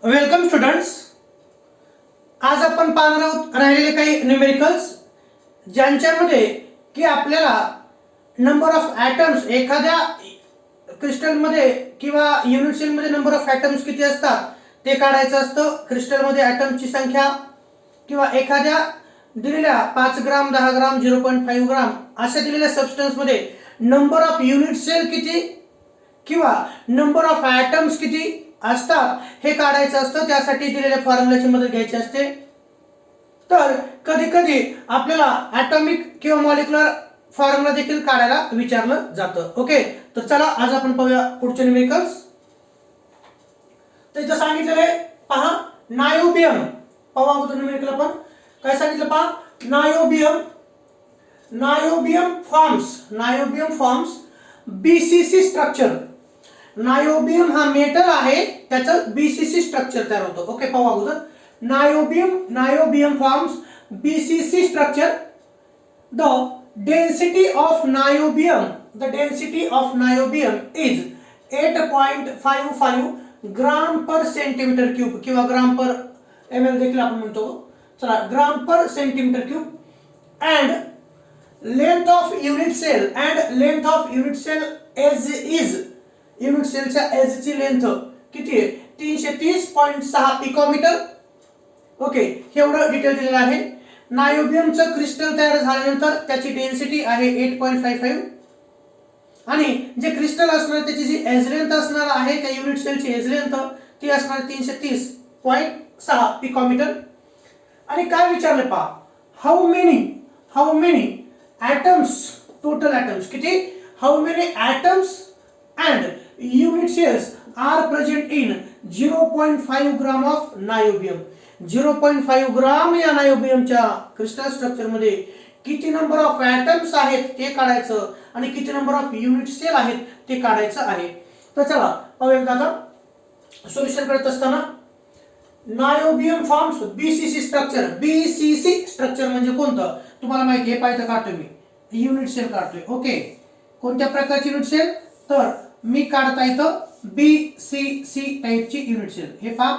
Welcome students. आज आपण पाहणार आहोत राहिलेले काही न्यूमेरिकल्स ज्यांच्यामध्ये की आपल्याला नंबर ऑफ ॲटम्स एखाद्या क्रिस्टलमध्ये किंवा युनिट सेलमध्ये नंबर ऑफ ॲटम्स किती असतात ते काढायचं असतं. क्रिस्टलमध्ये ॲटमची संख्या किंवा एखाद्या दिलेल्या 5 ग्राम 10 ग्राम 0.5 ग्राम अशा दिलेल्या सबस्टन्समध्ये नंबर ऑफ युनिट सेल किती किंवा नंबर ऑफ ॲटम्स किती असतात हे काढायचं असतं. त्यासाठी दिलेल्या फॉर्म्युलाची मदत घ्यायची असते. तर कधी कधी आपल्याला ॲटॉमिक किंवा मॉलिक्युलर फॉर्म्युला देखील काढायला विचारलं जातं. ओके, तर चला आज आपण पाहूया पुढचे न्यूमेरिकल्स. तर इथं सांगितलेलं आहे पहा, नायोबियम. पाहू अगोदर न्यूमेरिकल आपण काय सांगितलं पहा. Niobium forms BCC structure. Niobium हा मेटल आहे, त्याचं बीसीसी स्ट्रक्चर तयार होतं. ओके, पाहू अगोदर. Niobium forms BCC structure. The density of niobium is 8.55 gram per centimetre cube किंवा ग्राम पर ml देखील आपण म्हणतो. चला, gram per centimetre cube. And length of unit cell is unit सेलच्या एजची लेंथ किती आहे? 330.6 पिकोमीटर. ओके, एवढं डिटेल दिलेलं आहे. नायोबियमचं क्रिस्टल तयार झाल्यानंतर त्याची डेन्सिटी आहे 8.55 आणि जे क्रिस्टल असणार त्याची जी एज लेंथ असणार आहे त्या युनिट सेलची एज लेंथ ती असणार 330.6 पिकोमीटर. आणि काय विचारलं पहा, how many atoms, total atoms किती, how many atoms and unit cells are present in 0.5 gram of niobium. 0.5 ग्राम या नायोबियमच्या क्रिस्टल स्ट्रक्चर मध्ये किती नंबर ऑफ ॲटम्स आहेत ते काढायचं आणि किती नंबर ऑफ युनिट सेल आहेत ते काढायचं आहे. तर चला पाहूया आता सोल्युशन करत असताना. Niobium forms BCC structure. BCC structure म्हणजे कोणतं तुम्हाला माहिती आहे, पाहिजे काढतोय मी युनिट सेल काढतोय. ओके, कोणत्या प्रकारची युनिट सेल, तर मी काढता इथं बीसीसी टाइपची युनिट सेल. हे पहा,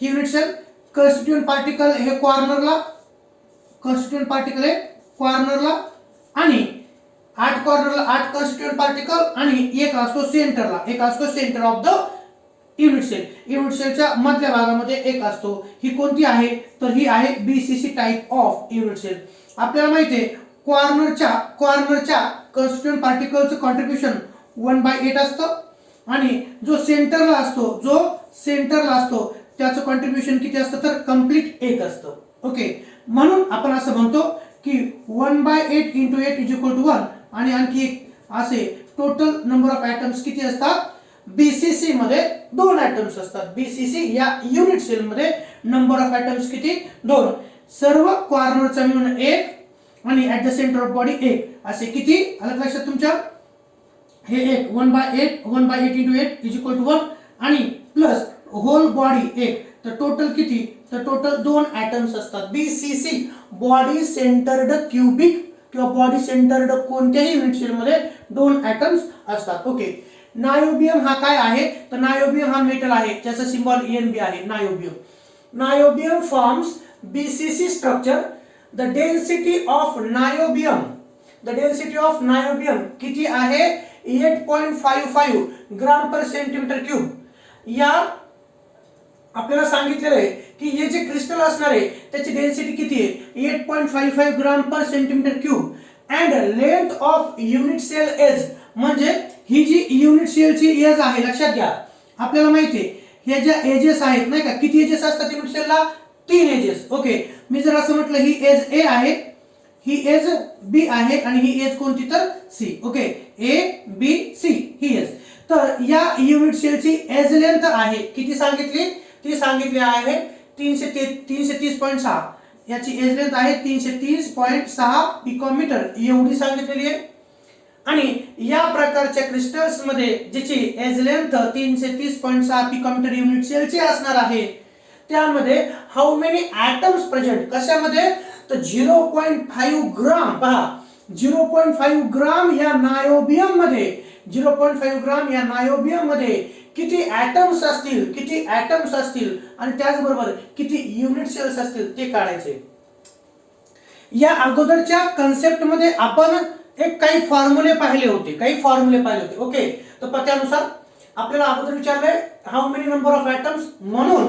युनिट सेल कॉन्स्टिट्यूएंट पार्टिकल हे कॉर्नरला, आणि 8 कॉर्नरला 8 कॉन्स्टिट्यूएंट पार्टिकल आणि एक असतो centre of the unit cell. Unit सेलच्या मधल्या भागामध्ये एक असतो. ही कोणती आहे, तर ही आहे BCC type of unit cell. आपल्याला माहिती आहे कॉर्नरच्या कॉन्स्टिट्यूएंट पार्टिकलचं कॉन्ट्रीब्युशन 1/8 असतं आणि जो सेंटरला असतो त्याचं कॉन्ट्रीब्युशन किती असतं, तर कंप्लीट 1 असतं. ओके, म्हणून आपण असं म्हणतो की 1/8 × 8 = 1 आणि आणखी एक असे टोटल नंबर ऑफ ॲटम्स किती असतात, बीसीसी मध्ये 2 ॲटम्स असतात. बीसीसी या युनिट सेल मध्ये नंबर ऑफ ॲटम्स किती, 2. सर्व कॉर्नरचा मिळून 1 आणि at the centre of body 1 असे किती आलं लक्षात तुमच्या, हे 1/8 × 8 = 1 आणि प्लस होल बॉडी 1. तर टोटल किती, तर टोटल 2 ॲटम्स असतात. बीसीसी बॉडी सेंटर्ड क्यूबिक किंवा बॉडी सेंटर्ड कोणत्याही युनिट सेल मध्ये 2 ॲटम्स असतात. ओके, नायोबियम हा काय आहे, तर नायोबियम हा मेटल आहे ज्याचा सिंबल NB आहे. Niobium forms BCC structure. The density of niobium किती आहे, 8.55 ग्राम पर सेंटीमीटर क्यूब. या आपल्याला सांगितलेलं आहे की हे जे क्रिस्टल असणार आहे त्याची डेन्सिटी किती आहे, 8.55 gram per centimetre cube. And length of unit cell edge, म्हणजे ही जी युनिट सेलची एज आहे, लक्षात घ्या आपल्याला माहिती आहे हे ज्या एजेस आहेत नाही का, किती एजेस असतात युनिट सेलला, 3 एजेस. ओके, मी जर असं म्हटलं ही एज A आहे, ही एज B आहे आणि ही एज कोणती, तर C. ओके, ABC ही एज. तर या युनिट सेलची एज लेंथ आहे किती सांगितली, ती सांगितली आहे 330.6. याची एज लेंथ आहे 330.6 पिकोमीटर एवढी सांगितलेली आहे. आणि या प्रकारच्या क्रिस्टल्स मध्ये ज्याची एज लेंथ 330.6 पिकोमीटर युनिट सेलची असणार आहे त्यामध्ये हाऊ मेनी ॲटम्स प्रेझेंट, कशामध्ये, तर 0.5 ग्राम. पहा, 0.5 ग्राम या नायोबियम मध्ये 0.5 ग्राम या नायोबियम मध्ये किती ऍटम्स असतील आणि त्याचबरोबर किती युनिट सेल्स असतील ते काढायचे. या अगोदरच्या कन्सेप्ट मध्ये आपण काही फॉर्म्युले पाहिले होते. ओके, तर त्यानुसार आपल्याला अगोदर विचारलंय how many number of atoms, म्हणून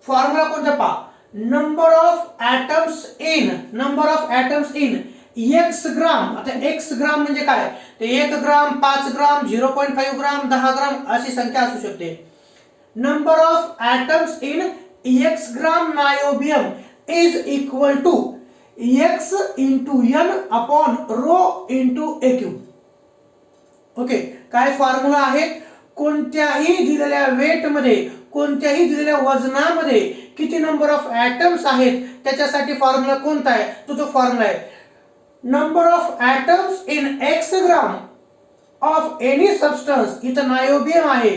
फॉर्म्युला कोणता पहा, number of atoms in x gram. आता एक्स ग्राम म्हणजे काय, ते 1 ग्राम, 5 ग्राम, 0.5 ग्राम, 10 ग्राम अशी संख्या असू शकते. Number of atoms in x gram niobium is equal to x into n upon rho into a cube. Okay, काय फॉर्म्युला आहे, कोणत्याही दिलेल्या वेट मध्ये, कोणत्याही दिलेल्या वजनामध्ये किती नंबर ऑफ ऍटम्स आहेत त्याच्यासाठी फॉर्म्युला कोणता आहे, तो फॉर्म्युला आहे number of atoms in x gram of any substance, इथं नायोबियम आहे,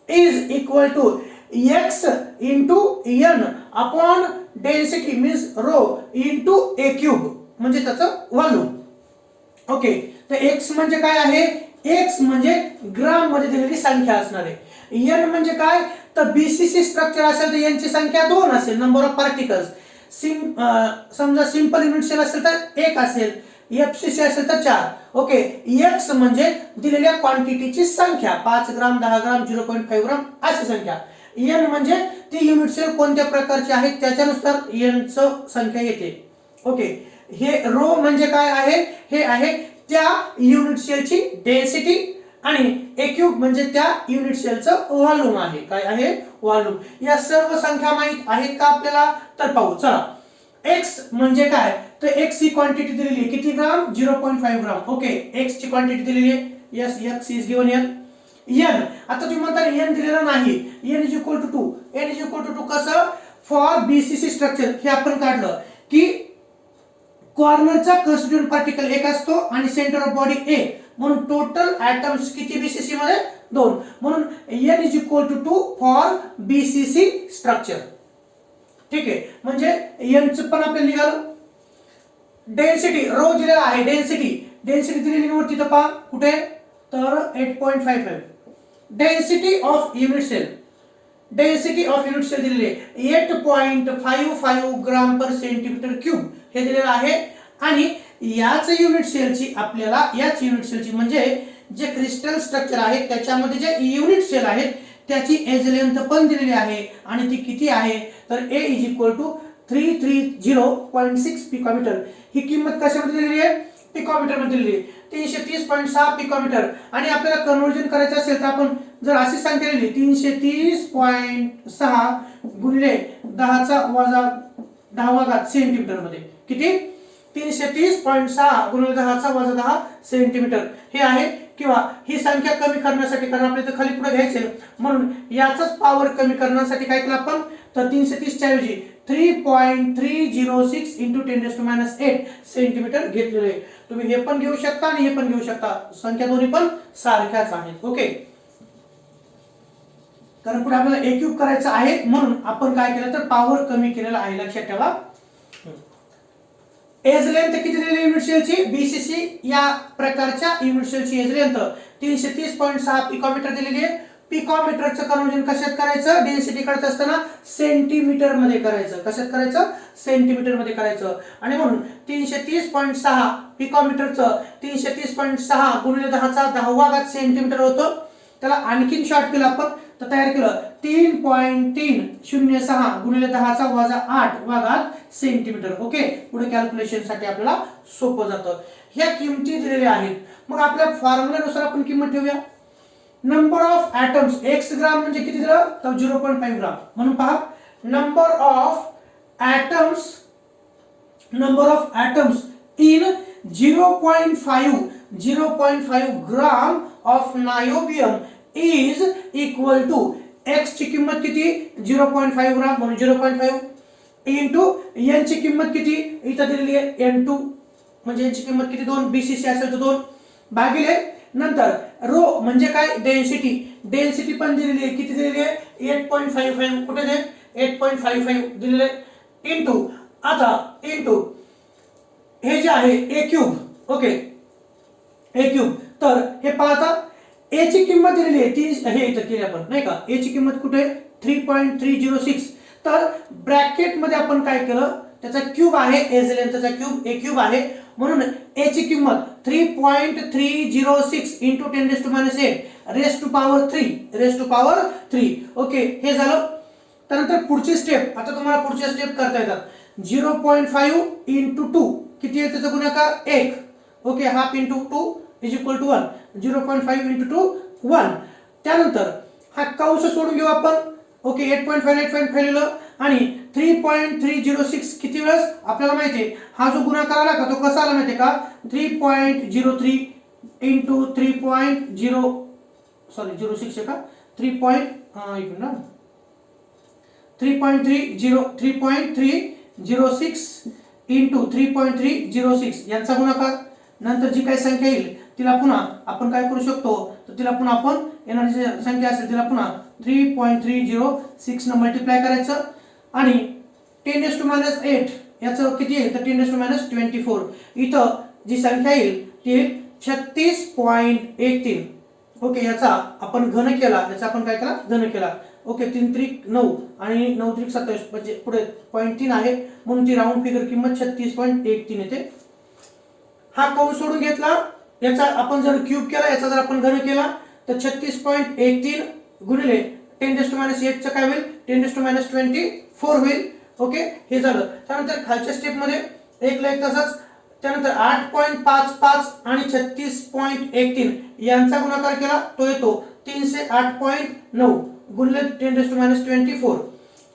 is equal to x into n upon density means rho into a cube, म्हणजे त्याचं व्हॉल्यूम. ओके, तर x म्हणजे काय आहे, x म्हणजे ग्राम मध्ये दिलेली संख्या असणार आहे. n म्हणजे काय, तर बीसीसी स्ट्रक्चर असेल तर n ची संख्या 2 असेल, नंबर ऑफ पार्टिकल्स. समजा सिंपल युनिट सेल असेल तर 1 असेल, एफसीसी असेल तर 4. ओके, x म्हणजे दिलेल्या क्वांटिटीची संख्या, 5 ग्राम, 10 ग्राम, 0.5 ग्राम अशी संख्या. n म्हणजे ती युनिट सेल कोणत्या प्रकारची आहे त्याच्यानुसार n च संख्या येते. ओके, हे रो म्हणजे काय आहे, हे आहे त्या युनिट सेलची डेन्सिटी आणि a क्यूब म्हणजे त्या युनिट सेलचं व्हॉल्यूम आहे. काय आहे, व्हॉल्यूम. या सर्व संख्या माहित आहेत का आपल्याला, तर पाहू चला. x म्हणजे काय, तर x ही क्वांटिटी दिलेली आहे, किती ग्राम, 0.5 ग्राम. ओके, x ची क्वांटिटी दिलेली आहे, yes, x is given here. n, आता तुम्ही म्हणता n दिलेला नाही, n इज इक्वल टू 2. कसं, फॉर बीसीसी स्ट्रक्चर हे आपण काढलं की कॉर्नरचा कॉन्स्टिट्यूएंट पार्टिकल 1 असतो आणि सेंटर ऑफ बॉडी 1, म्हणून टोटल ऍटम्स किती बीसीसी मध्ये 2, म्हणून n is equal to 2 for BCC structure. ठीक आहे, म्हणजे n च पण आपल्याला निघालं. डेन्सिटी रो दिलेला आहे, डेन्सिटी दिलेली नव्हती तर पहा कुठे, तर 8.55. डेन्सिटी ऑफ युनिट सेल दिलेली आहे 8.55 ग्राम पर सेंटीमीटर क्यूब हे दिलेलं आहे. आणि याच युनिट सेलची म्हणजे जे क्रिस्टल स्ट्रक्चर आहे त्याच्यामध्ये जे युनिट सेल आहेत त्याची एज लेंथ पण दिलेली आहे आणि ती किती आहे, तर a is equal to 330.6 picometre. ही किंमत कशामध्ये दिलेली आहे, पिकोमीटर मध्ये दिलेली आहे, 330.6 पिकोमीटर. आणि आपल्याला कन्वर्जन करायचं असेल तर आपण जर अशी संख्या लिहिली 330.6 गुणिले 10⁻⁻⁻ सेंटीमीटर मध्ये किती, 330.6 गुणिले 10⁻⁻10 सेंटीमीटर हे आहे. किंवा ही संख्या कमी करण्यासाठी, कारण आपल्याला खाली पुढे घ्यायचे म्हणून याचाच पॉवर कमी करण्यासाठी काय केलं आपण, तर 330 च्या ऐवजी 3.306 इंटू 10⁻⁸ सेंटीमीटर घेतलेले. तुम्ही हे पण घेऊ शकता आणि हे पण घेऊ शकता, संख्या दोन्ही पण सारख्याच आहेत. ओके, कारण पुढे आपल्याला a क्यूब करायचं आहे म्हणून आपण काय केलं तर पॉवर कमी केलेला आहे, लक्षात ठेवा. एज लेंथ किती दिलेली युनिट सेलची, बीसीसी या प्रकारच्या युनिट सेलची एज लेंथ 330.6 पिकोमीटर दिलेली आहे. पिकोमीटरचं कन्वर्जन कशात करायचं, डेन्सिटी काढत असताना सेंटीमीटर मध्ये करायचं. कशात करायचं, सेंटीमीटर मध्ये करायचं. आणि म्हणून 330.6 पिकोमीटरचं 330.6 गुणिले 10⁻⁻ सेंटीमीटर होतं. त्याला आणखीन शॉर्ट केलं आपण तर तयार केलं 3.306 गुणिले 10⁻8 सेंटीमीटर. ओके, पुढे कॅल्क्युलेशन साठी आपल्याला सोपं जातं. ह्या किमती दिलेल्या आहेत. मग आपल्या फॉर्म्युल्यानुसार आपण किंमत ठेवूया. Number of atoms x gram म्हणजे किती दिलं, तर 0.5 ग्राम. म्हणून पहा number of atoms in 0.5 gram of niobium is equal to x ची किंमत किती, 0.5 ग्राम म्हणून 0.5 इंटू n ची किंमत किती, इथं दिलेली आहे n2 म्हणजे n ची किंमत किती 2, बीसीसी असेल तर 2 भागिले नंतर रो म्हणजे काय, डेन्सिटी पण दिलेली आहे, किती दिलेली आहे 8.55, कुठे दे 8.55 दिलेले इंटू हे जे आहे a cube. Okay, a cube, तर हे पाहता a ए ची किंमत दिलेली आहे ती हे इथं केली आपण नाही का, ए ची किंमत कुठे 3.306. तर ब्रॅकेट मध्ये आपण काय केलं, त्याचा क्यूब आहे, एज लेंथचा क्यूब ए क्यूब आहे, म्हणून ए ची किंमत 3.306 into 10⁻8 raise to power 3. Okay, हे झालं. त्यानंतर पुढची स्टेप, आता तुम्हाला पुढच्या स्टेप करता येतात. 0.5 इंटू 2 किती आहे त्याचा गुणाकार 1. Okay, half into 2 is equal to 1. 0.5 into 2 1. त्यानंतर हा कंस सोडून घेऊ आपण. ओके, 8.5 लिहिलं आणि 3.306 किती वेळेस आपल्याला माहिती आहे, हा जो गुणाकार आला का तो कसा आला माहिती आहे का, 3.03 इंटू 3.06 का 3.306 इंटू 3.306 यांचा गुणाकार. नंतर जी काही संख्या येईल तिला पुन्हा आपण काय करू शकतो, तर तिला पुन्हा आपण येणारी जी संख्या असेल तिला पुन्हा 3.306 न मल्टिप्लाय करायचं आणि 10⁻8 याचं किती येईल तर 10⁻24. इथं जी संख्या येईल ती 36.13. ओके, याचा आपण घन केला, याचा आपण काय केला घन केला. ओके, 3 त्रिक 9 आणि 9 त्रिक 27 म्हणजे पुढे 0.3 आहे म्हणून ती राऊंड फिगर किंमत 36.13 येते. हा कंस सोडून घेतला, याचा आपण जर क्यूब केला, याचा जर आपण घन केला तर 36.13 गुणिले 10⁻8 चं काय होईल 10⁻24 होईल. ओके, हे झालं. त्यानंतर खालच्या स्टेप मध्ये एक ला एक तसंच. त्यानंतर 8.55 आणि 36.13 यांचा गुणाकार केला, तो येतो 308.9 गुणिले 10⁻24.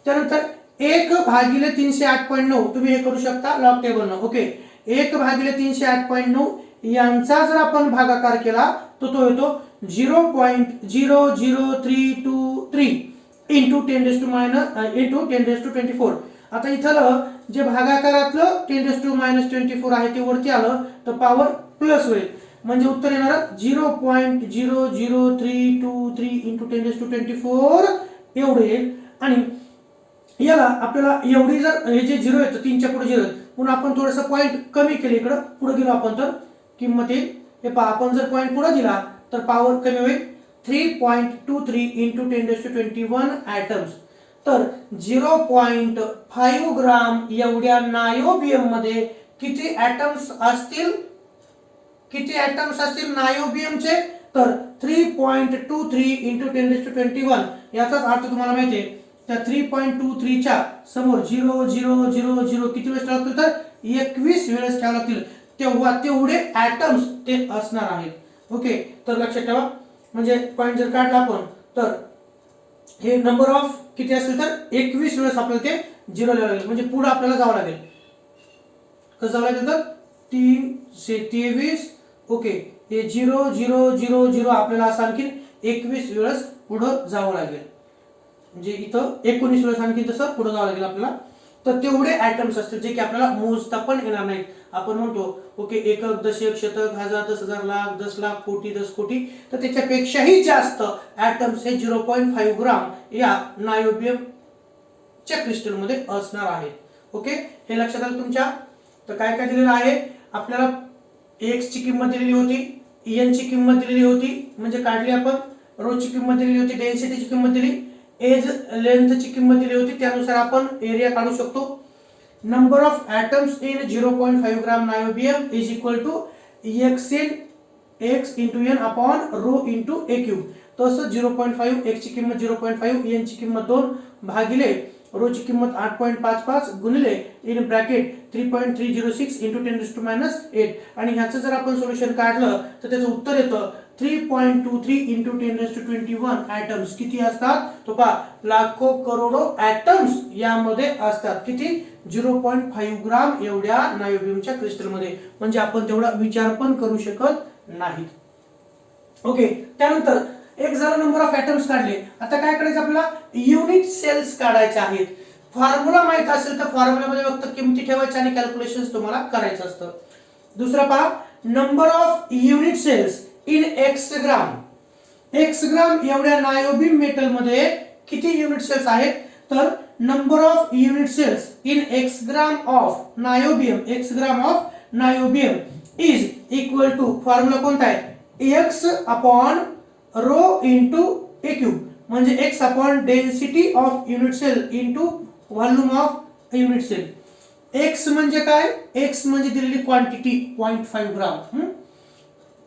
त्यानंतर 1/308.9 तुम्ही हे करू शकता लॉग टेबल न. ओके, 1/308.9 यांचा जर आपण भागाकार केला तर तो येतो 0.00323 इंटू 10⁻24. आता इथलं जे भागाकारातलं 10⁻24 आहे ते वरती आलं तर पॉवर प्लस होईल, म्हणजे उत्तर येणार 0.00323 इंटू 10⁻24 एवढे येईल. आणि याला आपल्याला एवढी जर हे जे 0 येतं 3च्या पुढे 0 म्हणून आपण थोडंसं पॉईंट कमी केले, इकडं पुढे गेलो आपण तर किंमत येईल हे पहा, आपण जर पॉईंट पुढे दिला तर पॉवर कमी होईल 3.23 इंटू 10⁻21 ॲटम्स. तर 0.5 ग्राम एवढ्या नायोबियम मध्ये किती ॲटम्स असतील नायोबियमचे, तर 3.23 इंटू 10⁻21. याचाच अर्थ तुम्हाला माहिती आहे, त्या 3.23 च्या समोर 0.000 किती वेळेस ठेवावं लागतील तर 21 वेळेस ठेवावं लागतील, तेव्हा तेवढे ॲटम्स ते असणार आहेत. ओके, तर लक्षात ठेवा, म्हणजे पॉईंट जर काढला आपण तर हे नंबर ऑफ किती असतील तर 21 वेळेस आपल्याला ते 0 लिहावं लागेल, म्हणजे पुढे आपल्याला जावं लागेल. कसं जावं लागेल तर 323. ओके, हे 0.000 आपल्याला असं आणखी 21 वेळेस पुढे जावं लागेल, म्हणजे इथं 19 वेळेस आणखी तसं पुढे जावं लागेल आपल्याला. तर तेवढे ॲटम्स असतील जे की आपल्याला मोजता पण येणार नाहीत. आपण म्हणतो ओके, एकक, दशक, शतक, हजार, 10,000, लाख, 10 लाख, कोटी, 10 कोटी, तर त्याच्यापेक्षाही जास्त ॲटम्स हे 0.5 ग्राम या नायोबियम च्या क्रिस्टल मध्ये असणार आहेत. ओके, हे लक्षात आलं तुमच्या. तर काय काय दिलेलं आहे आपल्याला, एक्स ची किंमत दिलेली होती, एन ची किंमत दिलेली होती म्हणजे काढली आपण, रो ची किंमत दिलेली होती, डेन्सिटीची किंमत दिली, एज लेंथची किंमत दिली होती, त्यानुसार आपण एरिया काढू शकतो. Number of atoms in 0.5 gram niobium is equal to x into n upon rho into a cube. तसं 0.5 x ची किंमत 0.5, एन ची किंमत 2 भागिले रो ची किंमत 8.55 गुणिले इन ब्रॅकेट 3.306 इंटू 10⁻8. आणि ह्याचं जर आपण सोल्युशन काढलं तर त्याचं उत्तर येतं 3.23 इंटू 10⁻21 ॲटम्स. किती असतात तो पहा, लाखो करोडो ॲटम्स यामध्ये असतात. किती 0.5 ग्राम एवढ्या नायोबियमच्या क्रिस्टल मध्ये, म्हणजे आपण तेवढा विचार पण करू शकत नाहीत. ओके, त्यानंतर एक झालं नंबर ऑफ ॲटम्स काढले. आता काय करायचं आपल्याला, युनिट सेल्स काढायचे आहेत. फॉर्म्युला माहित असेल तर फॉर्म्युल्यामध्ये फक्त किमती ठेवायच्या आणि कॅल्क्युलेशन्स तुम्हाला करायचं असतं. दुसरं पहा, number of unit cells in x gram. X gram एवढ्या नायोबियम मेटल मध्ये किती युनिट सेल्स आहेत, तर number of unit cells in x gram of niobium is equal to, formula कोणता आहे, x upon rho into a cube म्हणजे x upon density of unit cell into volume of unit cell. x म्हणजे काय, x म्हणजे दिलेली quantity 0.5 ग्राम,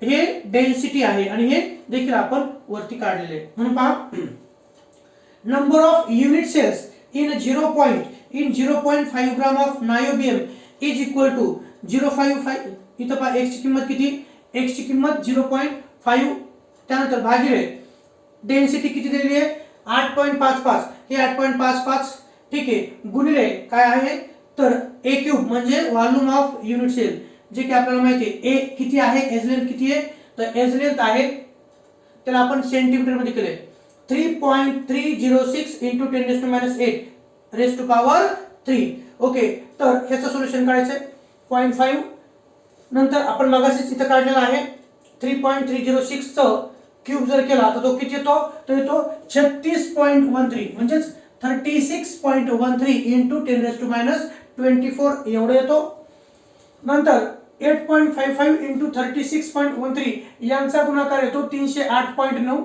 हे density आहे आणि हे देखील आपण वरती काढलेले आहे. म्हणून पहा number of unit cells in 0.5 gram of niobium is equal to 0.55. इथं पहा x ची किंमत किती, x ची किंमत 0.5, त्यानंतर भागिले डेन्सिटी किती दिलेली आहे 8.55, हे 8.55 ठीक आहे, गुणिले काय आहे तर ए क्यूब म्हणजे व्हॉल्यूम ऑफ युनिट सेल, जे की आपल्याला माहिती आहे ए किती आहे, एज लेंथ किती आहे तर एज लेंथ आहे त्याला आपण सेंटीमीटर मध्ये केले 3.306 into 10⁻⁸ raise to power 3. Okay, तर ह्याचं सोल्युशन काढायचं आहे 0.5 नंतर आपण मगाशीच इथं काढलेला आहे 3.306 च क्यूब जर केला तर तो किती येतो, तर येतो 36.13 म्हणजे 36.13 इंटू 10⁻24 एवढं येतो. नंतर 8.55 इंटू 36.13 यांचा गुणाकार येतो 308.9.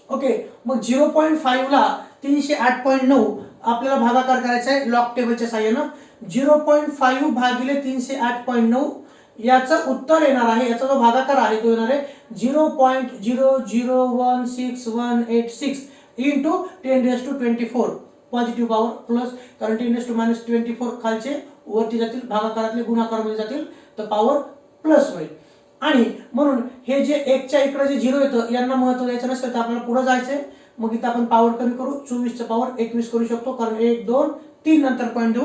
ओके, मग 0.5 ला 308.9 आपल्याला भागाकार करायचा आहे लॉग टेबलच्या साहाय्याने. 0.5 भागिले 308.9 याचं उत्तर येणार आहे, याचा जो भागाकार आहे तो येणार आहे 0.001686 इंटू 10⁻24 पॉझिटिव्ह पॉवर प्लस, कारण 10⁻24 खालचे वरती जातील, भागाकारातले गुणाकारामध्ये जातील तर पॉवर प्लस होईल. आणि म्हणून हे जे 1 च्या इकडे जे 0 येतं यांना महत्व द्यायचं नसतं तर आपल्याला पुढे जायचंय. मग इथं आपण पॉवर कमी करू, 24 चा पॉवर 21 करू शकतो, कारण 1 2 3 नंतर पॉईंट देऊ.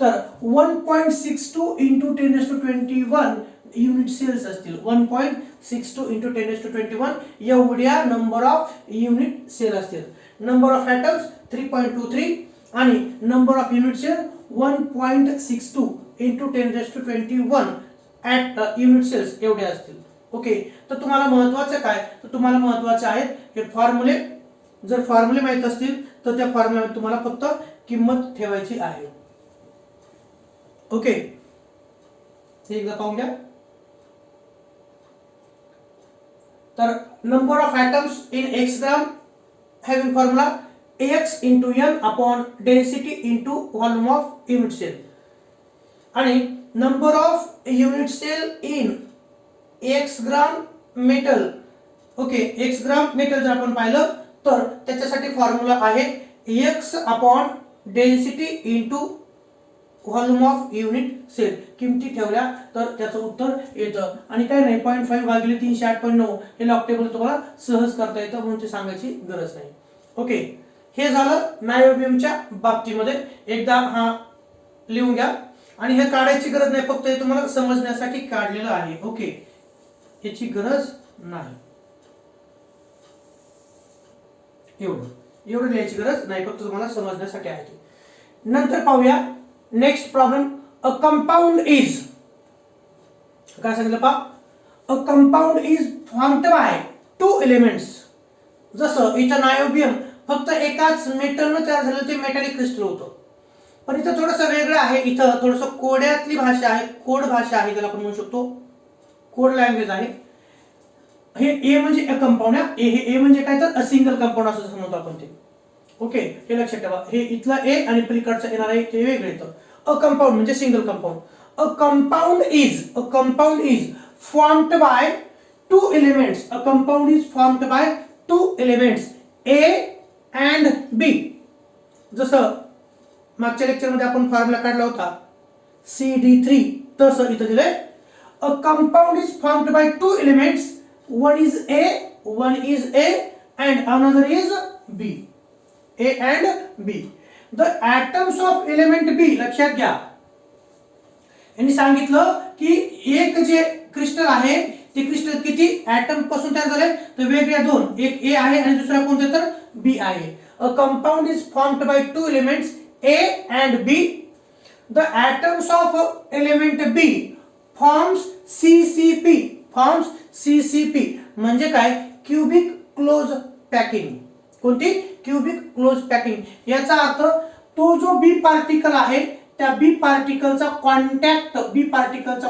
तर 1.62 इंटू 10⁻21 युनिट सेल्स असतील. 1.62 इंटू 10⁻21 एवढ्या नंबर ऑफ युनिट सेल असतील. नंबर ऑफ ॲटम्स 3.23 आणि number of unit cell 1.62 into 10⁻21 at unit cells एवढे असतील. ओके, तर तुम्हाला महत्वाचं काय, तर तुम्हाला महत्वाचे आहेत हे फॉर्म्युले. जर फॉर्म्युले माहित असतील तर त्या फॉर्म्युल्यामध्ये तुम्हाला फक्त किंमत ठेवायची आहे. ओके, हे एकदा पाहून घ्या. तर number of atoms in x gram having formula ax into n upon density into volume of unit cell. आणि number of unit cell in x gram metal. Okay, x gram metal जर आपण पाहिलं तर त्याच्यासाठी फॉर्म्युला आहे x upon density into volume of unit cell. किमती ठेवल्या तर त्याचं उत्तर येतं. आणि काय नाही 0.5 भागिले 308.9 हे लॉग टेबल तुम्हाला सहज करता येतं, म्हणून ते सांगायची गरज नाही. ओके, हे झालं नायोबियमच्या बाबतीमध्ये. एकदा हा लिहून घ्या आणि हे काढायची गरज नाही, फक्त हे तुम्हाला समजण्यासाठी काढलेलं आहे. ओके, याची गरज नाही, एवढं लिहायची गरज नाही, फक्त तुम्हाला समजण्यासाठी आहे. नंतर पाहूया next problem. A compound is, काय सांगितलं पहा, अ compound is formed by 2 elements. जसं इथं नायोबियम फक्त एकाच मेटलनं तयार झालेलं ते मेटॅलिक क्रिस्टल होतं, पण इथं थोडंसं वेगळं आहे. इथं थोडंसं कोड्यातली भाषा आहे, कोड भाषा आहे त्याला आपण म्हणू शकतो, कोड लँग्वेज आहे. हे ए म्हणजे अ कंपाऊंड आहे, ए म्हणजे काय तर अ सिंगल कंपाऊंड असं समजतो आपण ते. ओके, हे लक्षात ठेवा. हे इथला ए आणि पलीकडचा येणार आहे ते वेगळे येतं. अ कंपाऊंड म्हणजे single compound. A compound is formed by 2 elements. A compound is formed by 2 elements A and B. जसं मागच्या लेक्चर मध्ये आपण फॉर्म्युला काढला होता CD3, तसं इथं दिलंय. अ compound is formed by 2 elements, one is A and another is B. A and B. The atoms of element B, लक्षात घ्या, यांनी सांगितलं की एक जे क्रिस्टल आहे ते क्रिस्टल किती ऍटम पासून तयार झाले, तर वेगळ्या 2, एक A आहे आणि दुसरा कोणता तर B आहे. A compound is formed by 2 elements A and B. The atoms of element B forms CCP म्हणजे काय, क्यूबिक क्लोज पॅकिंग. कोणती, क्यूबिक क्लोज पॅकिंग. याचा अर्थ तो जो बी पार्टिकल आहे त्या बी पार्टिकलचा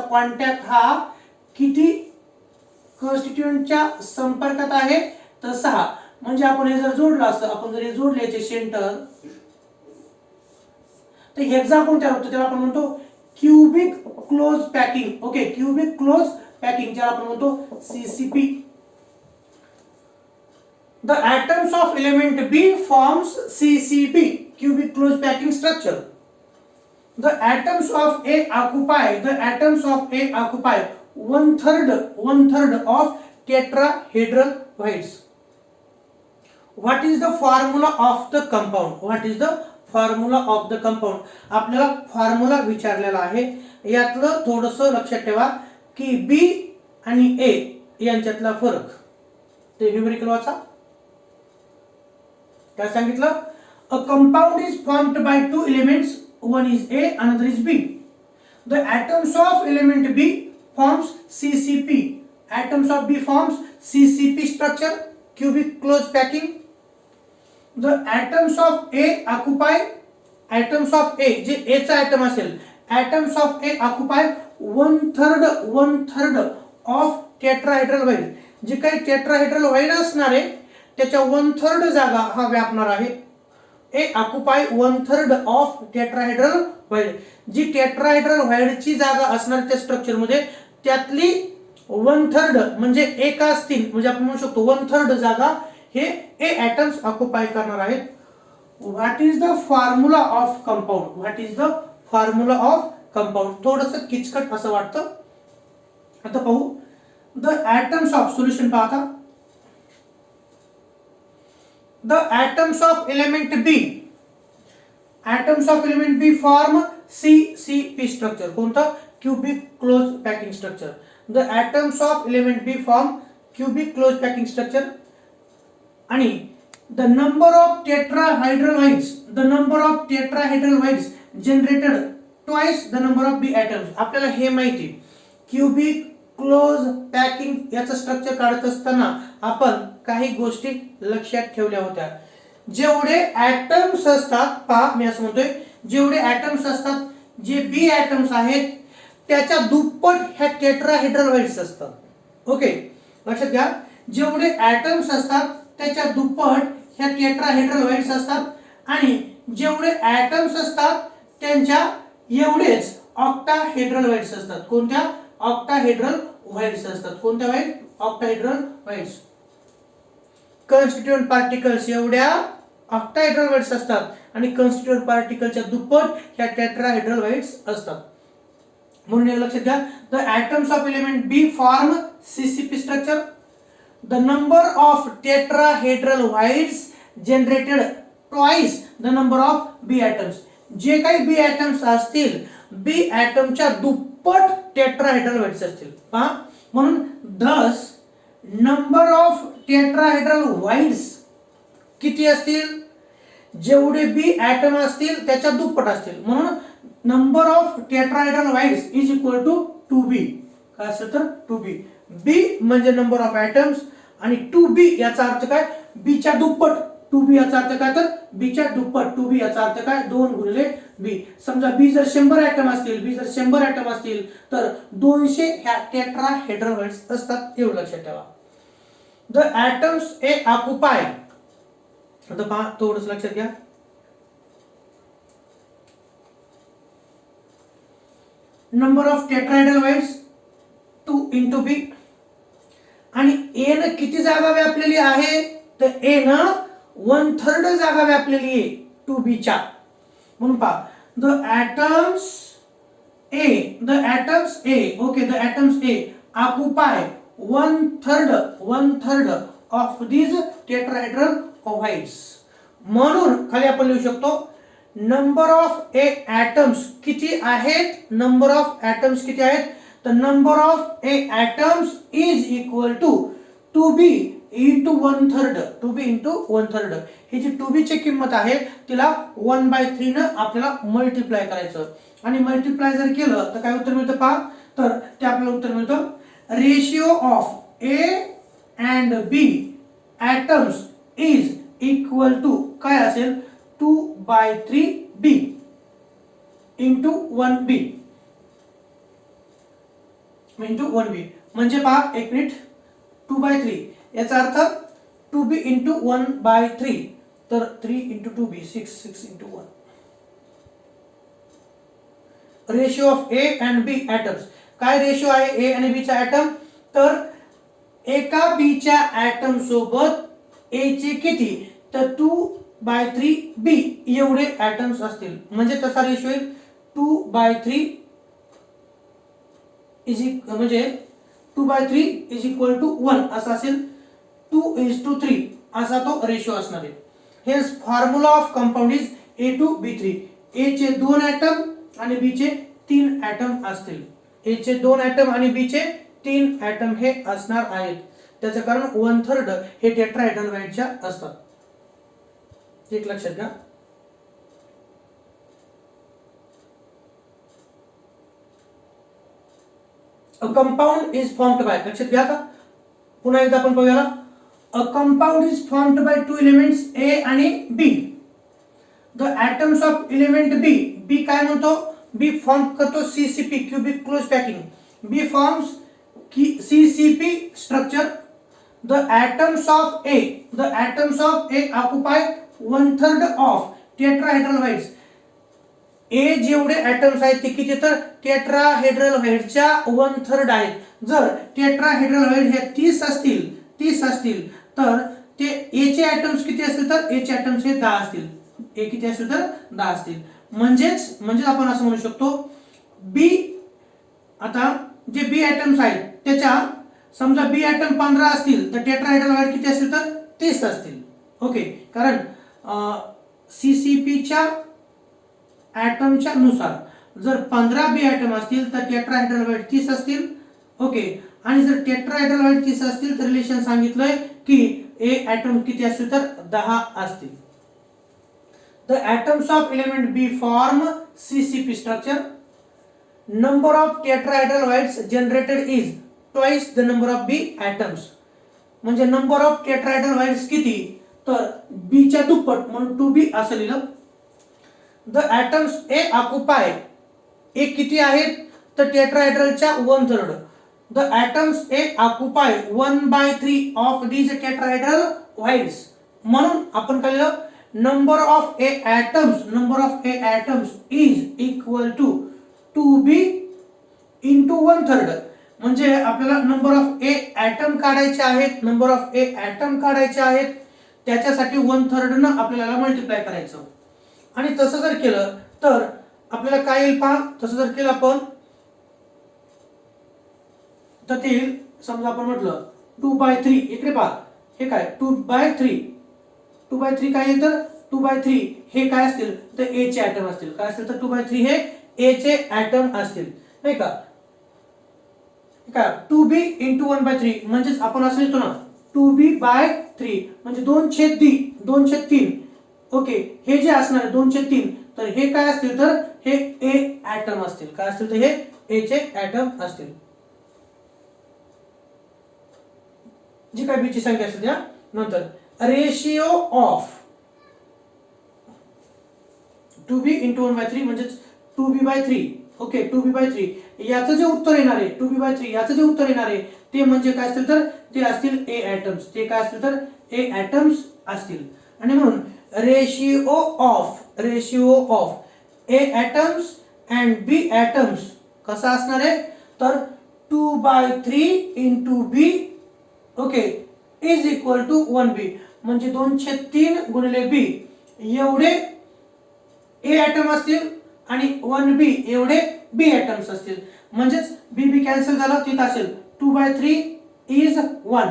कॉन्टॅक्ट हा किती कॉन्स्टिट्यूएंटच्या संपर्कात आहे तर 6. म्हणजे आपण हे जर जोडलं असतं, आपण जर हे जोडले याचे सेंटर, तर हेक्सा कोण तयार होतं, त्याला आपण म्हणतो cubic close packing. Okay, cubic close packing ज्याला आपण म्हणतो CCP. The atoms of element B forms CCP, cubic close packing structure. The atoms of A occupy one third of tetrahedral voids. What is the formula of the compound? आपल्याला formula विचारलेला आहे. यातलं थोडंसं लक्षात ठेवा की B आणि A यांच्यातला फरक. ते न्यूमेरिकल वाचा. काय सांगितलं? A compound is formed by two elements, one is A, another is B. The atoms of element B forms CCP. Atoms of B forms CCP structure, cubic close packing. The atoms of A जे A चा item असेल, atoms of A occupy one third of tetrahedral void. जे काही tetrahedral void असणार आहे त्याच्या 1/3 जागा हा व्यापणार आहे. A occupy 1/3 of tetrahedral void. जी टेट्राहेड्रल व्हाईडची जागा असणार त्या स्ट्रक्चर मध्ये त्यातली 1/3 म्हणजे 1/3 म्हणजे आपण म्हणू शकतो 1/3 जागा हे A atoms ऑक्युपाय करणार आहेत. What is the formula of compound? थोडंसं किचकट असं वाटतं. आता पाहू. द atoms ऑफ सोल्युशन पाहता. The atoms of element B form CCP structure. कोणता? Cubic close packing structure. The atoms of element B form cubic close packing structure. आणि the number of tetrahedral voids generated twice the number of B atoms. आपल्याला हे माहिती cubic close packing याचं structure काढत असताना आपण काही गोष्टी लक्षात ठेवल्या होत्या. जेवढे ॲटम्स असतात, पहा मी असं म्हणतोय, जेवढे ॲटम्स असतात, जे बी ॲटम्स आहेत त्याच्या दुप्पट ह्या टेट्राहेड्रल व्हाईड्स असतात. ओके, लक्षात घ्या. जेवढे ॲटम्स असतात त्याच्या दुप्पट ह्या टेट्राहेड्रल व्हाईड्स असतात आणि जेवढे ॲटम्स असतात त्यांच्या एवढेच ऑक्टाहेड्रल व्हाईड्स असतात. कोणत्या? ऑक्टाहेड्रल व्हाईड्स असतात. कोणत्या व्हाईड? ऑक्टाहेड्रल व्हाईड्स. कॉन्स्टिट्यूएंट पार्टिकल्स एवढ्या ऑक्टाहेड्रल व्हाईड्स असतात आणि कॉन्स्टिट्यूएंट पार्टिकलच्या दुप्पट ह्या टेट्राहेड्रल व्हाईड्स असतात. म्हणून हे लक्षात घ्या. The atoms of element B form CCP structure. The number of tetrahedral voids generated twice the number of B atoms. जे काही बी ॲटम्स असतील, बी ॲटमच्या दुप्पट टेट्राहेड्रल व्हाईड्स असतील. पहा, म्हणून thus number of tetrahedral voids किती असतील? जेवढे बी ॲटम असतील त्याच्या दुप्पट असतील. म्हणून number of tetrahedral voids is equal to 2b. काय असेल तर 2b. बी म्हणजे नंबर ऑफ ॲटम्स आणि 2b याचा अर्थ काय? बी च्या दुप्पट. 2b याचा अर्थ काय? तर बी च्या दुप्पट. 2b याचा अर्थ काय? 2 गुणिले बी. समजा बी जर 100 ॲटम असतील तर 200 ह्या टेट्राहेड्रल व्हाईड्स असतात. एवढं लक्षात ठेवा. The atoms A occupy. आता पहा, थोडंसं लक्षात घ्या. Number of tetrahedral voids 2 into b. आणि ए न किती जागा व्यापलेली आहे? तर ए न 1/3 जागा व्यापलेली आहे 2b च्या. म्हणून पहा, the atoms A occupy one third of these tetrahedral ovoids. म्हणून खाली आपण लिहू शकतो नंबर ऑफ ए ॲटम्स किती आहेत? नंबर ऑफ ॲटम्स किती आहेत? तर number of a atoms is equal to 2b into 1/3. 2b into 1/3. ही जी 2b ची किंमत आहे तिला 1/3 न आपल्याला मल्टिप्लाय करायचं आणि मल्टिप्लाय जर केलं तर काय उत्तर मिळतं? पहा, तर ते आपल्याला उत्तर मिळतं ratio of a and b atoms is equal to काय असेल? 2/3b into 1b. म्हणजे पहा, एक मिनिट, 2/3 याचा अर्थ 2b × 1/3 तर 3 × 2b 6 6 × 1. Ratio of a and b atoms. काय रेशिओ आहे ए आणि बी चा ॲटम? तर एका बी च्या ॲटम सोबत ए चे किती? तर 2/3 बी एवढे ॲटम्स असतील. म्हणजे तसा रेशिओ येईल 2/3 म्हणजे 2/3 = 1 असा असेल. 2:3 असा तो रेशिओ असणार आहे. Hence formula of compound is A2B3. A चे 2 ॲटम आणि बी चे 3 ॲटम असतील. ए चे 2 ॲटम आणि बी चे 3 ॲटम हे असणार आहेत. त्याचं कारण 1/3 हे टेट्राहेड्रल वाईडच्या असतात. एक लक्षात घ्या. A compound is formed by. लक्षात घ्या का? पुन्हा एकदा आपण पाहूया. A compound is formed by 2 elements A आणि B. The atoms of element B. B काय म्हणतो? बी फॉर्म करतो CCP cubic close packing. B forms CCP structure. The atoms of A. The atoms of A occupy 1/3 of tetrahedral voids. A जेवढे atoms आहेत ते किती? तर tetrahedral वाईडच्या 1/3 आहेत. जर टेट्राहेड्रल वाईड हे 30 असतील तर ते ए चे ॲटम्स किती असतील? तर ए चे ॲटम्स हे 10 असतील. ए किती असतील? तर 10 असतील. म्हणजे आपण असं म्हणू शकतो बी. आता जे बी ॲटम्स आहेत त्याच्या समजा बी ॲटम 15 असतील तर टेट्राहेड्रल वाईड किती असतील? तर 30 असतील. ओके. कारण CCP च्या ॲटमच्या नुसार जर 15 बी ॲटम असतील तर टेट्राहेड्रल वाईड 30 असतील. ओके. आणि जर टेट्राहेड्रल वाईड 30 असतील तर रिलेशन सांगितलंय की ए ॲटम किती असतील? तर 10 असतील. The atoms of element B form CCP structure. Number of tetrahedral voids generated is twice the number of B atoms. म्हणजे number of tetrahedral voids किती? तर B च्या दुप्पट म्हणून 2B असं लिहिलं. The atoms A occupy. A किती आहेत? तर टेट्राहेड्रलच्या 1/3. The atoms A occupy 1/3 of these tetrahedral voids. म्हणून आपण काय लिहिलं? number of A atoms is equal to 2B into 1/3. म्हणजे आपल्याला नंबर ऑफ ए ॲटम काढायचे आहेत. त्याच्यासाठी 1/3 न आपल्याला मल्टिप्लाय करायचं. आणि तसं जर केलं तर आपल्याला काय येईल पहा. तसं जर केलं आपण तर ते येईल. समजा आपण म्हटलं 2/3. इकडे पहा हे काय 2/3 काय येईल? तर 2/3 हे काय असतील? तर ए चे ॲटम असतील. काय असतील? तर 2/3 हे ए चे ॲटम असतील. नाही का? 2B × 1/3 म्हणजेच आपण असं लिहितो ना 2B/3 म्हणजे 2/3. ओके. हे जे असणार 2/3 तर हे काय असतील? तर हे ए ॲटम असतील. काय असतील? तर हे ए चे ॲटम असतील. जी काय बी ची संख्या असते त्या. नंतर रेशिओ ऑफ 2B × 1/3 म्हणजेच 2B/3. ओके. 2B/3 याचं जे उत्तर येणार आहे 2B/3 याचं जे उत्तर येणार आहे ते म्हणजे काय असतील? तर ते असतील ए ॲटम्स. ते काय असतील? तर ए ॲटम्स असतील. आणि म्हणून ratio of a atoms and b atoms कसा असणार आहे? तर 2/3 × B. Okay. Is equal to 1B. म्हणजे 2/3 × B एवढे ए ॲटम असतील आणि 1B एवढे बी ॲटम्स असतील. म्हणजेच बी कॅन्सल झालं. तिथं असेल 2/3 इज 1.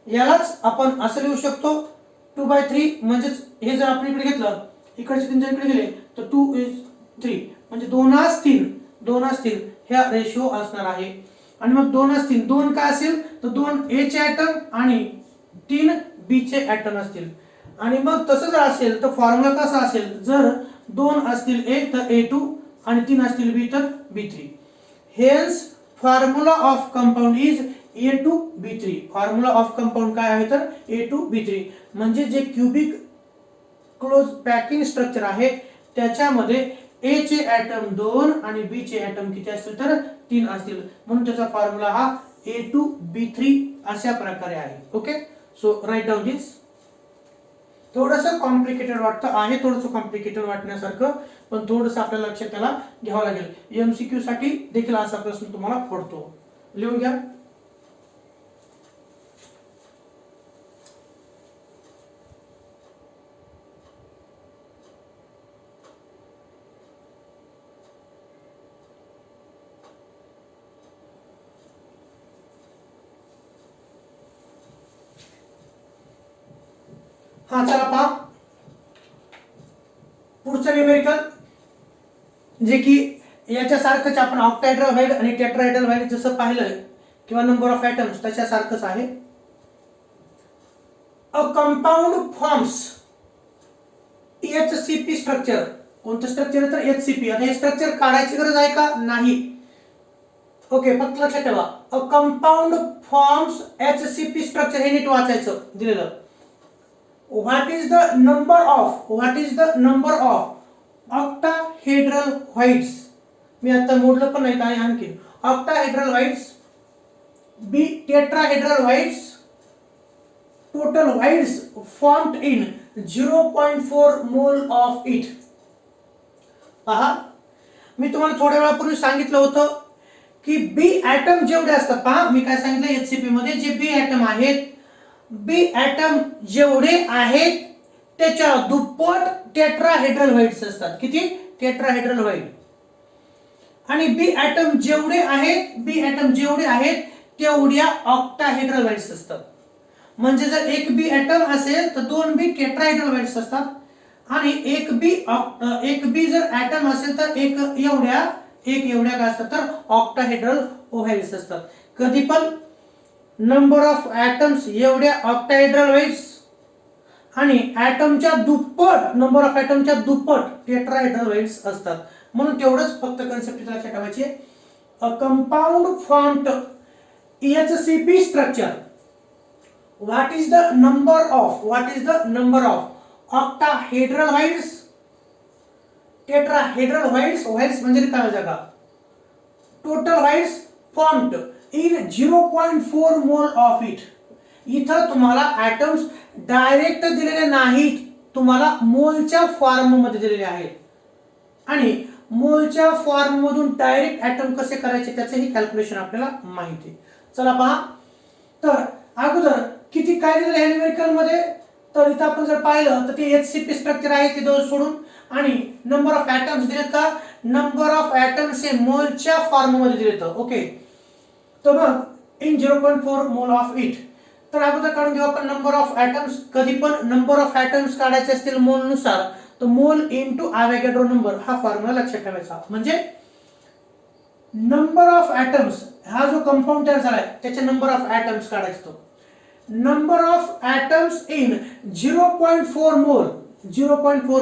यालाच आपण असं लिहू शकतो 2/3 म्हणजेच हे जर आपण इकडे घेतलं इकडचे 3 जर इकडे गेले तर 2:3 म्हणजे 2 असतील ह्या रेशिओ असणार आहे. आणि मग 2 असतील 2 काय असेल? तर 2 ए चे ॲटम आणि 3 बी चे ॲटम असतील. आणि मग तसं जर असेल तर फॉर्म्युला कसा असेल? जर 2 असतील ए तर A2 आणि 3 असतील बी तर B3. Hence formula of compound is A2B3. Formula of compound काय आहे? तर A2B3. म्हणजे जे क्यूबिक क्लोज पॅकिंग स्ट्रक्चर आहे त्याच्यामध्ये ए चे ॲटम 2 आणि बी चे ॲटम किती असतील? तर 3 असतील. म्हणून त्याचा फॉर्म्युला हा A2B3 अशा प्रकारे आहे. ओके, सो राईट डाऊन दिस. थोडंसं कॉम्प्लिकेटेड वाटतं, आहे थोडंसं कॉम्प्लिकेटेड वाटण्यासारखं, पण थोडंसं आपल्याला लक्षात त्याला घ्यावं लागेल. MCQ साठी देखील असा प्रश्न तुम्हाला पडतो. लिहून घ्या. हा चला पहा पुढचं न्यूमेरिकल, जे की याच्यासारखंच आपण ऑक्टाहेड्रल व्हाईड आणि टेट्राहेड्रल व्हाईड जसं पाहिलं किंवा नंबर ऑफ ॲटम्स त्याच्यासारखंच आहे. अ कंपाऊंड फॉर्म्स HCP स्ट्रक्चर. कोणतं स्ट्रक्चर आहे तर HCP. आता हे स्ट्रक्चर काढायची गरज आहे का? नाही. ओके, फक्त लक्षात ठेवा अ कंपाऊंड फॉर्म्स HCP स्ट्रक्चर, हे नीट वाचायचं दिलेलं. What is the number of octahedral whites? मी आता मोडलं पण नाही आहे आणखी. octahedral whites, B tetrahedral whites, total whites formed in 0.4 mole of it. पहा, मी तुम्हाला थोड्या वेळापूर्वी सांगितलं होतं की बी ॲटम जेवढे असतात, पहा मी काय सांगितलं, HCP मध्ये जे बी ॲटम आहेत, बी ॲटम जेवढे आहेत त्याच्या दुप्पट टेट्राहेड्रल व्हाईट्स असतात. किती? Tetrahedral white. आणि बी ॲटम जेवढे आहेत तेवढ्या ऑक्टाहेड्रल व्हाईट्स असतात. म्हणजे जर एक बी ॲटम असेल तर दोन बी टेट्राहेड्रल व्हाईट्स असतात, आणि एक बी जर ॲटम असेल तर एक एवढ्या काय असतात तर ऑक्टाहेड्रल व्हाईट्स असतात. कधी पण नंबर ऑफ ॲटम्स एवढ्या ऑक्टाहेड्रल व्हाईट्स आणि ॲटमच्या दुप्पट, नंबर ऑफ ॲटमच्या दुप्पट टेट्राहेड्रल व्हाईट्स असतात. म्हणून तेवढंच फक्त कन्सेप्ट लक्षात ठेवायची. A compound formed HCP structure. What is the number of octahedral whites, tetrahedral whites म्हणजे काय जागा, total whites formed in 0.4 mole of it. इथं तुम्हाला ॲटम्स डायरेक्ट दिलेले नाहीत, तुम्हाला मोलच्या फॉर्म मध्ये दिलेले आहेत. आणि मोलच्या फॉर्म मधून डायरेक्ट ॲटम कसे करायचे त्याचंही कॅल्क्युलेशन आपल्याला माहिती आहे. चला पहा, तर अगोदर किती काय दिलेलं आहे न्यूमेरिकल मध्ये, तर इथं आपण जर पाहिलं तर ते HCP स्ट्रक्चर आहे ते दोन सोडून, आणि नंबर ऑफ ॲटम्स दिलेत का, नंबर ऑफ ॲटम्स हे मोलच्या फॉर्म मध्ये दिलेत. ओके, तर मग इन 0.4 मोल ऑफ इट. तर अगोदर काढून घेऊ आपण नंबर ऑफ ॲटम्स. कधी पण नंबर ऑफ ॲटम्स काढायचे असतील मोल नुसार तर मोल इनटू अवोगॅड्रो नंबर हा फॉर्म्युला लक्षात ठेवायचा. म्हणजे नंबर ऑफ ॲटम्स, हा जो कंपाऊंड तयार झालाय त्याचे नंबर ऑफ ॲटम्स काढायचे. तो number of atoms in 0.4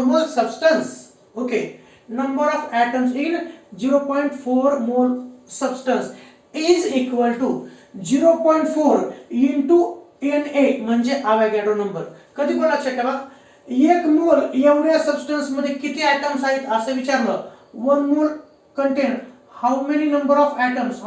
mole substance. Okay, number of atoms in 0.4 mole substance is equal to 0.4 into Na म्हणजे अवोगॅड्रो नंबर. कधी पण लक्षात ठेवा, एक मोल एवढ्या सबस्टन्स मध्ये किती ॲटम्स आहेत असं विचारलं, 1 mole contain how many number of atoms,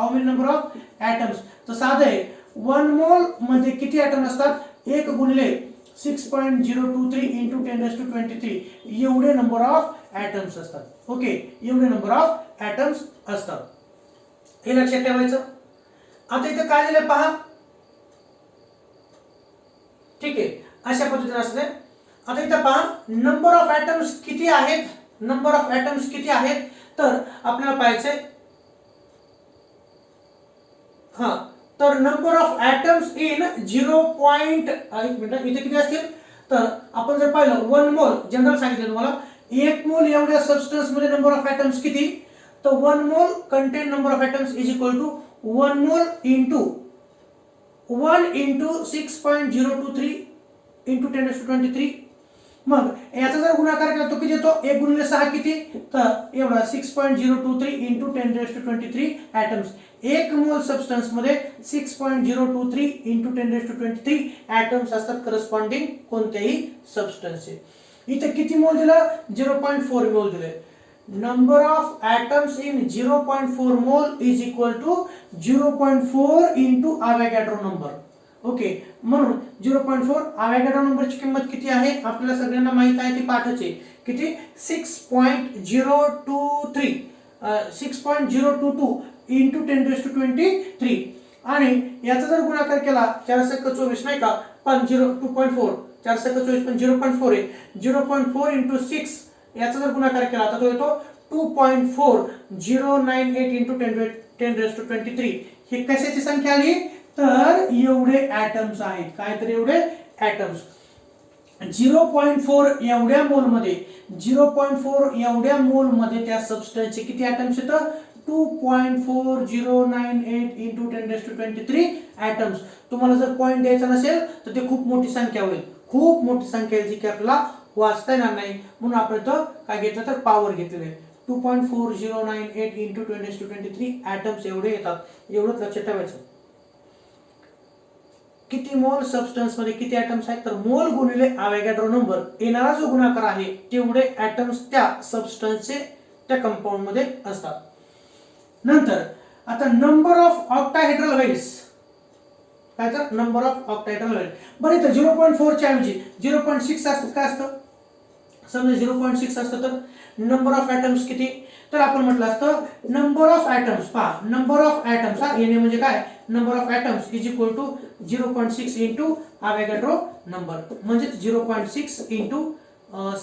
तर साधं आहे 1 मोल मध्ये किती ॲटम असतात, 1 गुणिले 6.023 into 10⁻23 एवढे नंबर ऑफ ॲटम्स असतात. ओके, एवढे नंबर ऑफ ॲटम्स असतात, हे लक्षात ठेवायचं. आता इथे काय दिलं पहा, ठीक आहे, अशा पद्धतीने असते. आता इथे पहा नंबर ऑफ ॲटम्स किती आहेत, तर आपल्याला पाहायचंय, हा तर नंबर ऑफ ॲटम्स इन 0. एक मिनिट, इथे किती असतील, तर आपण जर पाहिलं 1 मोल जनरल सांगितलं तुम्हाला, 1 मोल एवढ्या सबस्टन्स मध्ये नंबर ऑफ ॲटम्स किती, तर 1 mole contain number of atoms is equal to 1 mole into 1 into 6.023 into 10⁻23. मग याचा जर गुणाकार केला तो किती येतो, 1 गुणिले 6 किती, तर एवढा 6.023 इंटू 10⁻23 ॲटम्स. 1 मोल सबस्टन्स मध्ये 6.023 इंटू 10⁻23 ॲटम्स असतात करस्पॉन्डिंग कोणत्याही सबस्टन्सचे. इथे किती मोल दिलं, 0.4 मोल दिले. number of atoms in 0.4 mole is equal to 0.4 into Avogadro number. Okay, म्हणून 0.4 Avogadro नंबरची किंमत किती आहे आपल्याला सगळ्यांना माहित आहे, ती पाठच आहे. किती? 6.023 6.022 into 10⁻23. आणि याचा जर गुणाकार केला 4×24 नाही का, पण 2.4 4×24 पण 0.4 आहे, 0.4 into 6 याचा जर गुणाकार केला तर तो येतो 2.4098 into 10⁻23. ही कशाची संख्या आली? तर एवढे ॲटम्स आहेत. काय? तर एवढे ॲटम्स. 0.4 एवढ्या मोलमध्ये 0.4 एवढ्या मोलमध्ये त्या सबस्टन्सचे किती ॲटम्स येतात? 2.4098 into 10⁻23 ॲटम्स. तुम्हाला जर पॉईंट द्यायचा नसेल तर ते खूप मोठी संख्या होईल, खूप मोठी संख्या आहे जी की आपल्याला वाचता येणार नाही, म्हणून आपण इथं काय घेतलं तर पॉवर घेतलेलं आहे. 2.4098 into 10⁻23 ॲटम्स एवढे येतात. एवढंच लक्षात ठेवायचं. किती मोल सबस्टन्स मध्ये किती ॲटम्स आहेत? तर मोल गुणिले Avogadro नंबर, येणारा जो गुणाकार आहे तेवढे ॲटम्स त्या सबस्टन्सचे त्या कंपाऊंड मध्ये असतात. नंतर आता नंबर ऑफ ऑक्टाहेड्रल वाइड्स. काय? तर नंबर ऑफ ऑक्टाहेड्रल वाइड. बरं, इथं 0.4 च्या ऐवजी 0.6 असतं. काय असतं? समजा 0.6 असतं तर नंबर ऑफ ॲटम्स किती? तर आपण म्हटलं असतं नंबर ऑफ ॲटम्स. पहा, नंबर ऑफ ॲटम्स हा येणे म्हणजे काय? Number of atoms is equal to 0.6 into Avogadro number, म्हणजे 0.6 इंटू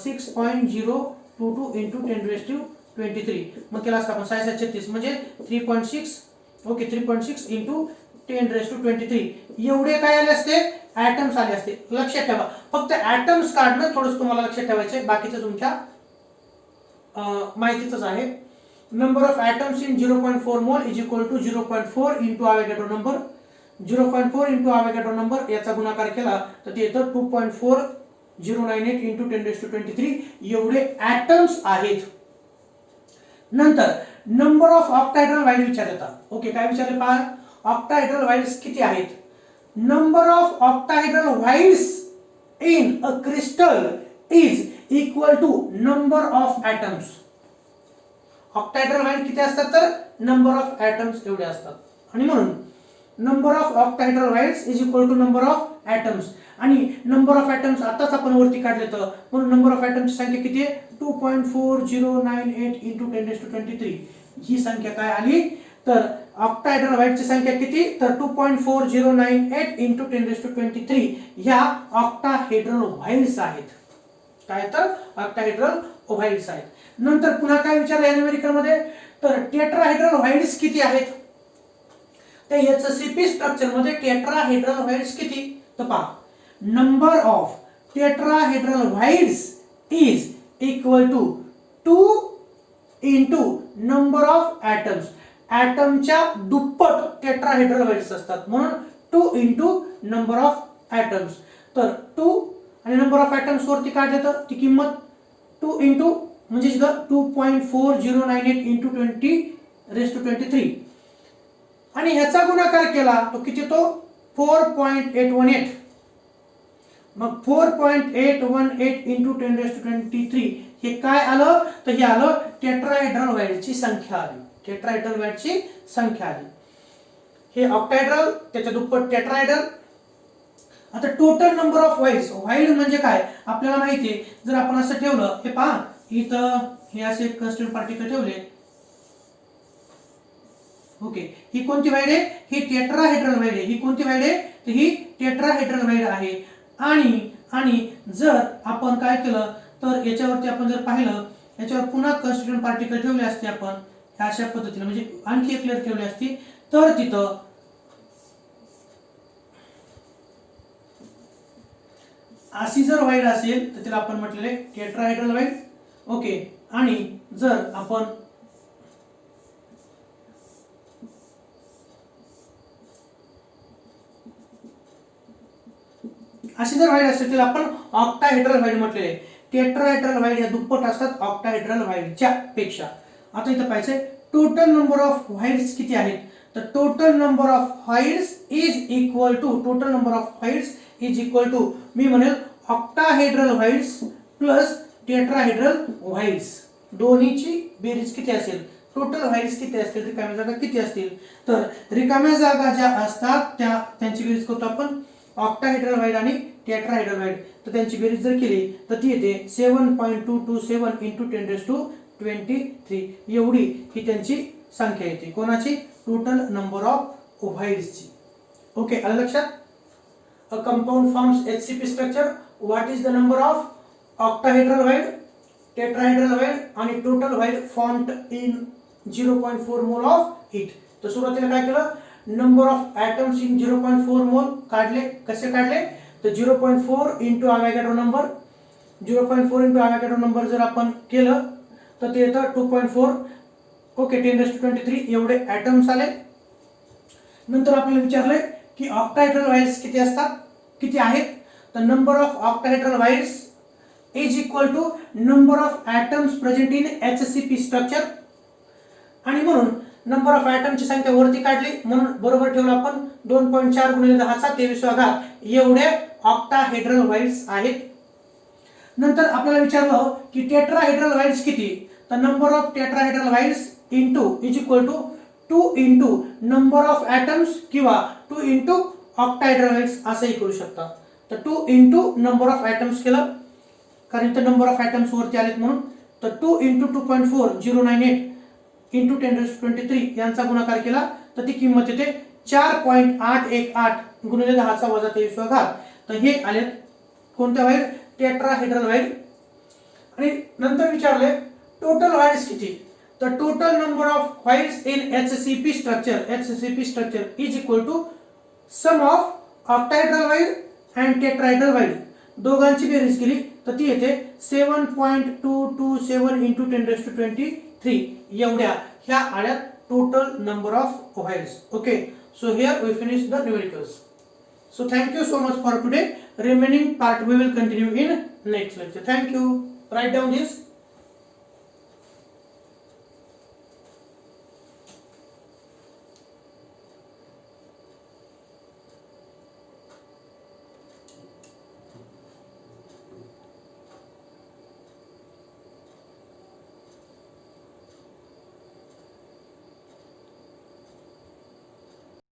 6.022 इंटू 10⁻23. मग केला असता आपण 6×7=36 म्हणजे 3.6. ओके, 3.6 इंटू 10⁻23 एवढे काय आले असते? ॲटम्स आले असते. लक्षात ठेवा, फक्त ॲटम्स काढणं थोडंसं तुम्हाला लक्षात ठेवायचं आहे, बाकीचं तुमच्या माहितीतच आहे. Number of atoms in 0.4 mole is equal to 0.4 into Avogadro number. 0.4 into Avogadro number याचा गुणाकार केला तर ते येतं 2.4098 इंटू 10⁻23 एवढे ॲटम्स आहेत. नंतर नंबर ऑफ ऑक्टाहेड्रल वाइड विचारतात. ओके, काय विचारले? पहा, ऑक्टाहेड्रल वाइड्स किती आहेत? Number of octahedral voids in a crystal is equal to number of atoms. Octahedral void किती असतात? तर नंबर ऑफ ॲटम्स एवढे असतात. आणि म्हणून number of octahedral voids is equal to number of atoms. आणि नंबर ऑफ ॲटम्स आताच आपण वरती काढले तर, म्हणून नंबर ऑफ ॲटम्सची संख्या किती आहे? 2.4098 इंटू 10⁻23. ही संख्या काय आली? तर ऑक्टाहेड्रल वाइडची संख्या किती? तर 2.4098 इंटू 10⁻23 ह्या ऑक्टाहेड्रल वाइड्स आहेत. काय? तर ऑक्टाहेड्रल वाइड्स आहेत. नंतर पुन्हा काय विचारलं या न्यूमेरिकल मध्ये? तर टेट्राहेड्रल वाइड्स किती आहेत? तर HCP स्ट्रक्चर मध्ये टेट्राहेड्रल वाइड्स किती? तर पहा, number of tetrahedral voids is equal to 2 into number of atoms. ॲटमच्या दुप्पट टेट्राहेड्रल वाइड्स असतात, म्हणून 2 इंटू नंबर ऑफ ॲटम्स. तर 2 आणि नंबर ऑफ ॲटम्स वरती काढले तर ती किंमत 2 इंटू म्हणजे 2.4098 इंटू 10⁻23 आणि ह्याचा गुणाकार केला तो किती? तो 4.818. मग 4.818 इंटू 10⁻23 हे काय आलं? तर हे आलं टेट्राहेड्रल वाइडची संख्या आली. टेट्राहेड्रल वाइडची संख्या आली. हे ऑक्टाहेड्रल, त्याच्या दुप्पट टेट्राहेड्रल. आता total number of wides. Wide म्हणजे काय आपल्याला माहिती आहे. जर आपण असं ठेवलं, हे पहा इथं हे असे कन्स्टिट्यूएंट पार्टिकल ठेवले. ओके, ही कोणती वाइड आहे? ही टेट्राहेड्रल वाइड आहे. ही कोणती वाइड आहे? तर ही टेट्राहेड्रल वाइड आहे. आणि जर आपण काय केलं तर याच्यावरती आपण जर पाहिलं, याच्यावर पुन्हा कन्स्टिट्यूएंट पार्टिकल ठेवले असते आपण अशा पद्धतीने, म्हणजे आणखी एक लेयर ठेवली असती, तर तिथं अशी जर वाइड असेल तर तिला आपण म्हटलेले टेट्राहेड्रल वाइड. ओके, आणि जर आपण अशी जर वाइड असेल तिला आपण ऑक्टाहेड्रल वाइड म्हटलेले. टेट्राहेड्रल वाइड या दुप्पट असतात ऑक्टाहेड्रल वाइडच्या पेक्षा. आता इथं पाहिजे टोटल नंबर ऑफ वाइड्स किती आहेत? तर total number of voids is equal to मी म्हणेल octahedral voids plus tetrahedral voids. दोन्हीची बेरीज किती असेल, टोटल व्हाईड्स किती असतील, रिकाम्या जागा किती असतील. तर रिकाम्या जागा ज्या असतात त्यांची बेरीज करतो आपण ऑक्टाहेड्रल व्हाईड आणि टेट्राहेड्रल व्हाईड. तर त्यांची बेरीज जर केली तर ती येते 7.227 इंटू 10⁻23 एवढी ही त्यांची संख्या येते. कोणाची? टोटल नंबर ऑफ व्हाईड्सची. ओके, आलं लक्षात? A compound forms HCP structure. What is the number of octahedral void, tetrahedral void आणि total व्हाईड formed in 0.4 mole of it. तर सुरुवातीला काय केलं, नंबर ऑफ ॲटम्स इन 0.4 मोल काढले. कसे काढले? तर 0.4 इंटू अवॅगॅड्रो नंबर. 0.4 इंटू अवॅगॅड्रो नंबर जर आपण केलं तर ते येतं 2.4. ओके, 10⁻23 एवढे ॲटम्स आले. नंतर आपल्याला विचारलंय की ऑक्टाहेड्रल व्हाईड्स किती असतात, किती आहेत. तर number of octahedral voids is equal to number of atoms present in HCP structure. आणि म्हणून नंबर ऑफ ॲटमची संख्या वरती काढली म्हणून बरोबर ठेवलं आपण 2.4 गुणिले 10⁻23 एवढे ऑक्टाहेड्रल व्हाईड्स आहेत. नंतर आपल्याला विचारलं की टेट्राहेड्रल व्हाईड्स किती. तर number of tetrahedral voids into is equal to 2 into number of atoms किंवा 2 इंटू ऑक्टाहेड्रल व्हाईड्स असंही करू शकता. तर 2 इंटू नंबर ऑफ ॲटम्स केलं कारण इथं नंबर ऑफ ॲटम्स वरती आलेत म्हणून. तर 2 इंटू 2.4098 इंटू 10⁻23 यांचा गुणाकार केला तर ती किंमत येते 4.818 गुणिले 10⁻23. तर हे आलेत कोणत्या व्हाईड? Tetrahedral void. आणि नंतर विचारले टोटल व्हाईड्स किती. तर total number of voids in HCP structure is equal to sum of octahedral void and tetrahedral void. दोघांची बेरीज केली तर ती येते 7.227 इंटू 10⁻23 एवढ्या ह्या आल्यात total number of voids. Okay, so here we finish the numericals. So thank you so much for today. Remaining part we will continue in next lecture. Thank you. Write down this.